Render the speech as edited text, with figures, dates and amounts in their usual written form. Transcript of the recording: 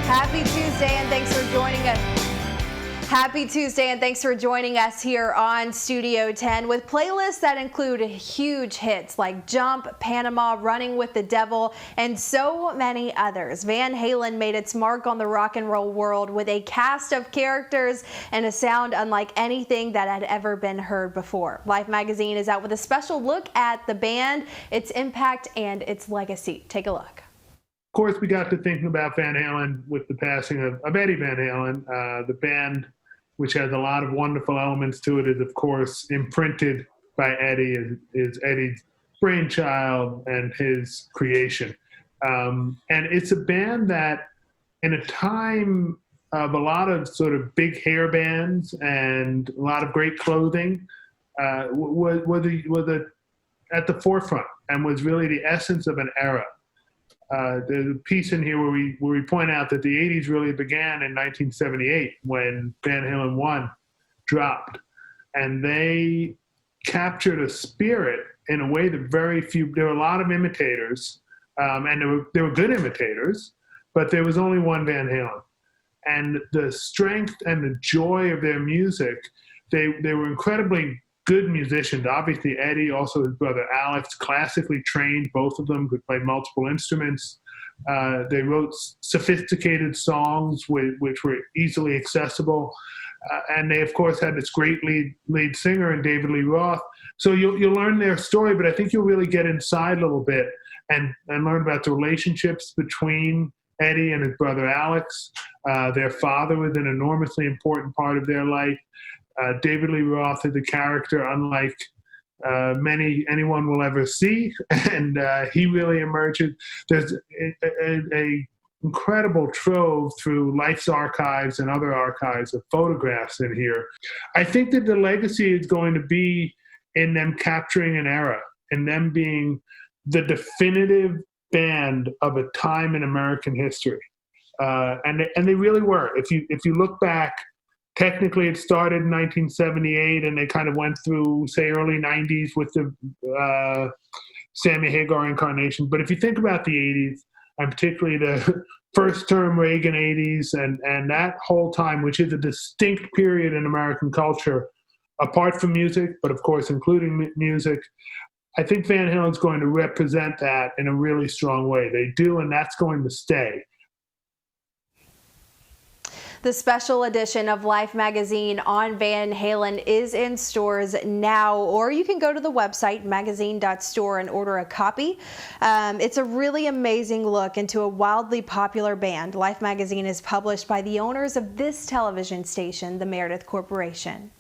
Happy Tuesday and thanks for joining us. Happy Tuesday and thanks for joining us here on Studio 10 with playlists that include huge hits like Jump, Panama, Running with the Devil, and so many others. Van Halen made its mark on the rock and roll world with a cast of characters and a sound unlike anything that had ever been heard before. Life magazine is out with a special look at the band, its impact, and its legacy. Take a look. Of course, we got to thinking about Van Halen with the passing of Eddie Van Halen. The band, which has a lot of wonderful elements to it, is, of course, imprinted by Eddie, is Eddie's brainchild and his creation. And it's a band that, in a time of a lot of sort of big hair bands and a lot of great clothing, was at the forefront and was really the essence of an era. There's a piece in here where we point out that the 80s really began in 1978 when Van Halen 1 dropped. And they captured a spirit in a way that there were a lot of imitators, and there were good imitators, but there was only one Van Halen. And the strength and the joy of their music, they were incredibly good musicians. Obviously, Eddie, also his brother Alex, classically trained, both of them could play multiple instruments. They wrote sophisticated songs which were easily accessible. And they, of course, had this great lead singer in David Lee Roth. So you'll learn their story, but I think you'll really get inside a little bit and learn about the relationships between Eddie and his brother Alex. Their father was an enormously important part of their life. David Lee Roth is a character unlike anyone will ever see, and he really emerges. There's a incredible trove through Life's archives and other archives of photographs in here. I think that the legacy is going to be in them capturing an era, and them being the definitive band of a time in American history, and they really were. If you look back. Technically, it started in 1978, and they kind of went through, say, early 90s with the Sammy Hagar incarnation. But if you think about the 80s, and particularly the first-term Reagan 80s, and that whole time, which is a distinct period in American culture, apart from music, but of course including music, I think Van Halen's going to represent that in a really strong way. They do, and that's going to stay. The special edition of Life magazine on Van Halen is in stores now, or you can go to the website magazine.store and order a copy. It's a really amazing look into a wildly popular band. Life magazine is published by the owners of this television station, the Meredith Corporation.